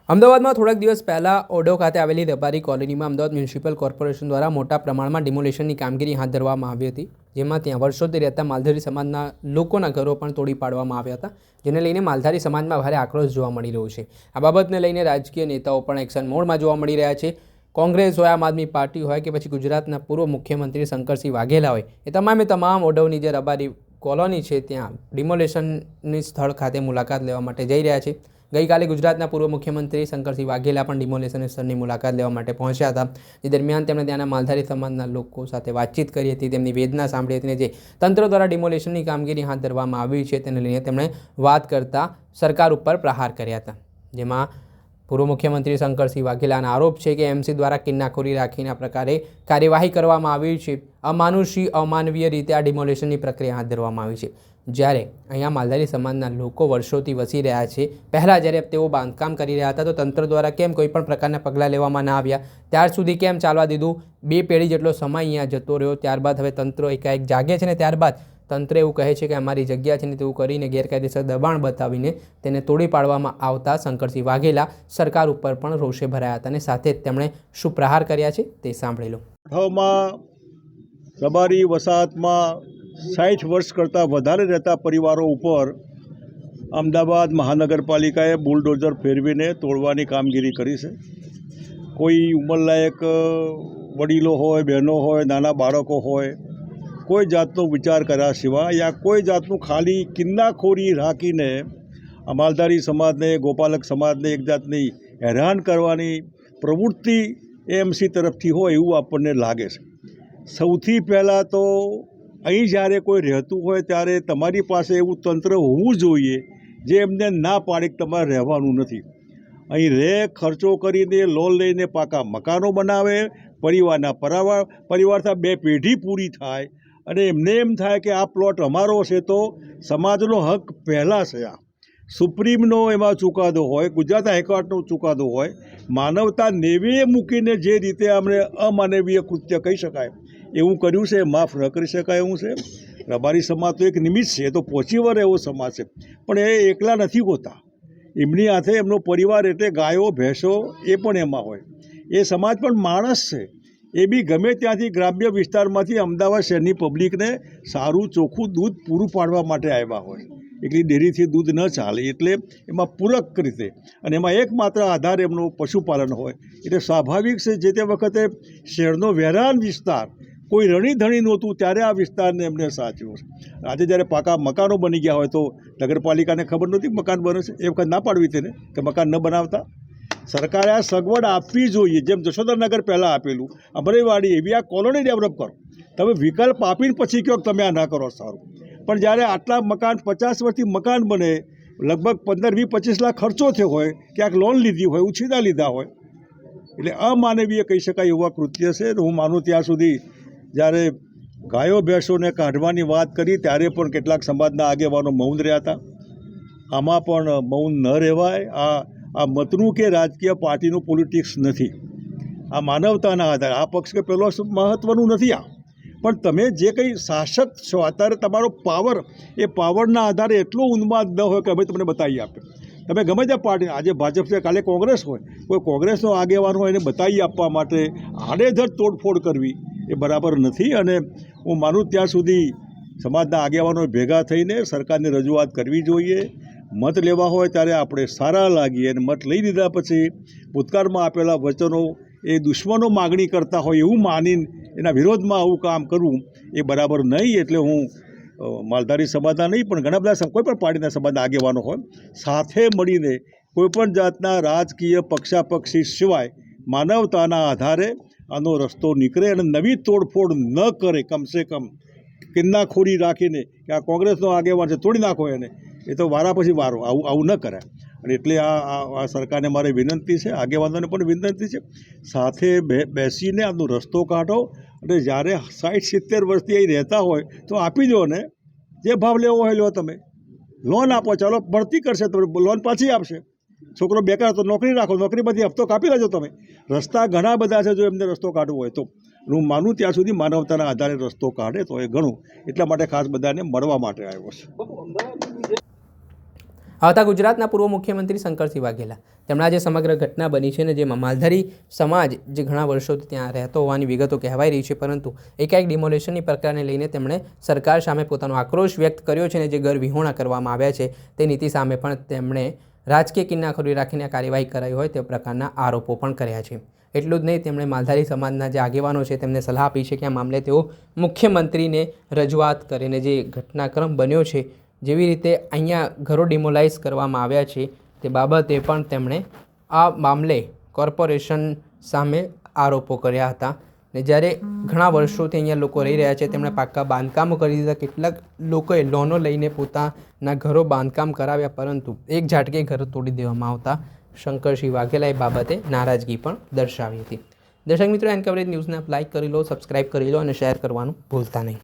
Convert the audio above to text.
અમદાવાદમાં થોડાક દિવસ પહેલાં ઓઢવ ખાતે આવેલી રબારી કોલોનીમાં અમદાવાદ મ્યુનિસિપલ કોર્પોરેશન દ્વારા મોટા પ્રમાણમાં ડિમોલેશનની કામગીરી હાથ ધરવામાં આવી હતી, જેમાં ત્યાં વર્ષોથી રહેતા માલધારી સમાજના લોકોના ઘરો પણ તોડી પાડવામાં આવ્યા હતા, જેને લઈને માલધારી સમાજમાં ભારે આક્રોશ જોવા મળી રહ્યો છે। આ બાબતને લઈને રાજકીય નેતાઓ પણ એક્શન મોડમાં જોવા મળી રહ્યા છે। કોંગ્રેસ હોય, આમ આદમી પાર્ટી હોય કે પછી ગુજરાતના પૂર્વ મુખ્યમંત્રી શંકરસિંહ વાઘેલા હોય, એ તમામ ઓઢવની જે રબારી કોલોની છે ત્યાં ડિમોલેશનની સ્થળ ખાતે મુલાકાત લેવા માટે જઈ રહ્યા છે। ગઈકાલે ગુજરાતના પૂર્વ મુખ્યમંત્રી શંકરસિંહ વાઘેલા પણ ડિમોલેશન સ્થળની મુલાકાત લેવા માટે પહોંચ્યા હતા, જે દરમિયાન તેમણે ત્યાંના માલધારી સમાજના લોકો સાથે વાતચીત કરી હતી, તેમની વેદના સાંભળી હતી, જે તંત્ર દ્વારા ડિમોલેશનની કામગીરી હાથ ધરવામાં આવી છે તેને લઈને તેમણે વાત કરતા સરકાર ઉપર પ્રહાર કર્યા હતા, જેમાં પૂર્વ મુખ્યમંત્રી શંકરસિંહ વાઘેલાના આરોપ છે કે એમસી દ્વારા કિન્નાખોરી રાખીને આ પ્રકારે કાર્યવાહી કરવામાં આવી છે। અમાનુષી અમાનવીય રીતે આ ડિમોલેશનની પ્રક્રિયા હાથ ધરવામાં આવી છે, જ્યારે અહીંયા માલધારી સમાજના લોકો વર્ષોથી વસી રહ્યા છે। પહેલાં જ્યારે તેઓ બાંધકામ કરી રહ્યા હતા તો તંત્ર દ્વારા કેમ કોઈ પણ પ્રકારના પગલાં લેવામાં ના આવ્યા, ત્યાર સુધી કેમ ચાલવા દીધું? 2 પેઢી જેટલો સમય અહીંયા જતો રહ્યો, ત્યારબાદ હવે તંત્ર એકાએક જાગે છે ને ત્યારબાદ તંત્ર એવું કહે છે કે અમારી જગ્યા છે ને તેવું કરીને ગેરકાયદેસર દબાણ બતાવીને તેને તોડી પાડવામાં આવતા શંકરસિંહ વાઘેલા સરકાર ઉપર પણ રોષે ભરાયા હતા અને સાથે જ તેમણે શું પ્રહાર કર્યા છે તે સાંભળી લો। રબારી વસાહતમાં 60 વર્ષ કરતાં વધારે રહેતા પરિવારો ઉપર અમદાવાદ મહાનગરપાલિકાએ બુલડોઝર ફેરવીને તોડવાની કામગીરી કરી છે। કોઈ ઉંમરલાયક વડીલો હોય, બહેનો હોય, નાના બાળકો હોય, કોઈ જાતનો વિચાર કર્યા સિવાય યા કોઈ જાતનું ખાલી કિન્નાખોરી રાખીને માલધારી સમાજને, ગોપાલક સમાજને એક જાતની હેરાન કરવાની પ્રવૃત્તિ એમસી તરફથી હોય એવું આપણને લાગે છે। સૌથી પહેલાં તો અહીં જ્યારે કોઈ રહેતું હોય ત્યારે તમારી પાસે એવું તંત્ર હોવું જોઈએ જે એમને ના પાડે કે તમારે રહેવાનું નથી। અહીં ખર્ચો કરીને લોન લઈને પાકા મકાનો બનાવે, પરિવારથી 2 પેઢી પૂરી થાય અને એમને એમ થાય કે આ પ્લોટ અમારો છે તો સમાજનો હક પહેલાં છે। આ સુપ્રીમનો એમાં ચુકાદો હોય, ગુજરાત હાઈકોર્ટનો ચુકાદો હોય, માનવતા નેવે મૂકીને જે રીતે અમને અમાનવીય કૃત્ય કહી શકાય એવું કર્યું છે, માફ ન કરી શકાય એવું છે। રબારી સમાજ તો એક નિમિત્ત છે, એ તો પહોંચી વળે એવો સમાજ છે, પણ એ એકલા નથી હોતા, એમની હાથે એમનો પરિવાર એટલે ગાયો ભેંસો એ પણ એમાં હોય। એ સમાજ પણ માણસ છે, એ બી ગમે ત્યાંથી ગ્રામ્ય વિસ્તારમાંથી અમદાવાદ શહેરની પબ્લિકને સારું ચોખ્ખું દૂધ પૂરું પાડવા માટે આવ્યા હોય। એટલી ડેરીથી દૂધ ન ચાલે એટલે એમાં પૂરક રીતે અને એમાં એકમાત્ર આધાર એમનો પશુપાલન હોય એટલે સ્વાભાવિક છે જે તે વખતે શહેરનો વેરાન વિસ્તાર કોઈ રણીધણી નહોતું ત્યારે આ વિસ્તારને એમને સાચ્યો છે। આજે જ્યારે પાકા મકાનો બની ગયા હોય તો નગરપાલિકાને ખબર નહોતી મકાન બને છે, એ વખત ના પાડવી તેને કે મકાન ન બનાવતા। સરકારે આ સગવડ આપવી જોઈએ, જેમ જશોદરનગર પહેલાં આપેલું, અમરેવાડી એવી આ કોલોની ડેવલપ કરો। તમે વિકલ્પ આપીને પછી કહો તમે આ ના કરો સારું, પણ જ્યારે આટલા મકાન 50 વર્ષથી મકાન બને, લગભગ 15, 20, 25 લાખ ખર્ચો થયો હોય, ક્યાંક લોન લીધી હોય, ઉછીના લીધા હોય, એટલે અમાનવીય કહી શકાય એવા કૃત્ય છે। હું માનું ત્યાં સુધી જ્યારે ગાયો ભેંસોને કાઢવાની વાત કરી ત્યારે પણ કેટલાક સમાજના આગેવાનો મૌન રહ્યા હતા, આમાં પણ મૌન ન રહેવાય। આ મતનું કે રાજકીય પાર્ટીનું પોલિટિક્સ નથી, આ માનવતાના આધારે આ પક્ષ કે પેલો મહત્ત્વનું નથી। આ પણ તમે જે કંઈ શાસક છો અત્યારે તમારો પાવર, એ પાવરના આધારે એટલો ઉન્માદ ન હોય કે અમે તમને બતાવી આપીએ। તમે ગમે તે પાર્ટી, આજે ભાજપ છે, કાલે કોંગ્રેસ હોય, કોઈ કોંગ્રેસનો આગેવાન હોય એને બતાવી આપવા માટે આડેધડ તોડફોડ કરવી એ બરાબર નથી। અને હું માનું ત્યાં સુધી સમાજના આગેવાનો ભેગા થઈને સરકારને રજૂઆત કરવી જોઈએ। મત લેવા હોય ત્યારે આપણે સારા લાગીએ અને મત લઈ લીધા પછી ભૂતકાળમાં આપેલા વચનો એ દુશ્મનો માગણી કરતા હોય એવું માનીને એના વિરોધમાં આવું કામ કરવું એ બરાબર નહીં। એટલે હું માલધારી સમાજના નહીં પણ ઘણા બધા કોઈ પણ પાર્ટીના સમાજના આગેવાનો હોય સાથે મળીને કોઈપણ જાતના રાજકીય પક્ષાપક્ષી સિવાય માનવતાના આધારે આનો રસ્તો નીકળે અને નવી તોડફોડ ન કરે। કમસે કમ કિન્નાખોરી રાખીને કે આ કોંગ્રેસનો આગેવાન છે તોડી નાખો એને, એ તો વારા પછી વારો, આવું ન કરાય। અને એટલે આ સરકારને મારી વિનંતી છે, આગેવાનોને પણ વિનંતી છે, સાથે બેસીને આનો રસ્તો કાઢો અને જ્યારે 60-70 વર્ષથી અહીં રહેતા હોય તો આપી દો ને, જે ભાવ લેવો હોય લો, તમે લોન આપો, ચાલો ભરતી કરશે તો લોન પાછી આપશે। છોકરો બેકાર તો નોકરી રાખો, નોકરીમાંથી હપ્તો કાપી લેજો તમે। રસ્તા ઘણા બધા છે જો એમને રસ્તો કાઢવો હોય તો। હું માનું ત્યાં સુધી માનવતાના આધારે રસ્તો કાઢે તો એ ઘણું, એટલા માટે ખાસ બધાને મળવા માટે આવ્યો છે। આવતા ગુજરાતના પૂર્વ મુખ્યમંત્રી શંકરસિંહ વાઘેલા તેમણે આજે સમગ્ર ઘટના બની છે ને જેમાં માલધારી સમાજ જે ઘણા વર્ષોથી ત્યાં રહેતો હોવાની વિગતો કહેવાઈ રહી છે, પરંતુ એકાએક ડિમોલેશનની પ્રક્રિયાને લઈને તેમણે સરકાર સામે પોતાનો આક્રોશ વ્યક્ત કર્યો છે અને જે ઘર વિહોણા કરવામાં આવ્યા છે તે નીતિ સામે પણ તેમણે રાજકીય કિન્નાખોરી રાખીને કાર્યવાહી કરાઈ હોય તે પ્રકારના આરોપો પણ કર્યા છે. એટલું જ નહીં, તેમણે માલધારી સમાજના જે આગેવાનો છે તેમને સલાહ આપી છે કે આ મામલે તેઓ મુખ્યમંત્રીને રજૂઆત કરીને જે ઘટનાક્રમ બન્યો છે, જેવી રીતે અહીંયા ઘરો ડિમોલાઇઝ કરવામાં આવ્યા છે તે બાબતે પણ તેમણે આ મામલે કોર્પોરેશન સામે આરોપો કર્યા હતા. ને જ્યારે ઘણા વર્ષોથી અહીંયા લોકો રહી રહ્યા છે તેમણે પાક્કા બાંધકામો કરી દીધા. કેટલાક લોકોએ લોનો લઈને પોતાના ઘરો બાંધકામ કરાવ્યા, પરંતુ એક ઝાટકે ઘરો તોડી દેવામાં આવતા શંકરસિંહ વાઘેલાએ બાબતે નારાજગી પણ દર્શાવી હતી. દર્શક મિત્રો, એન કવરેજ ન્યૂઝને આપ લાઇક કરી લો, સબસ્ક્રાઇબ કરી લો અને શેર કરવાનું ભૂલતા નહીં.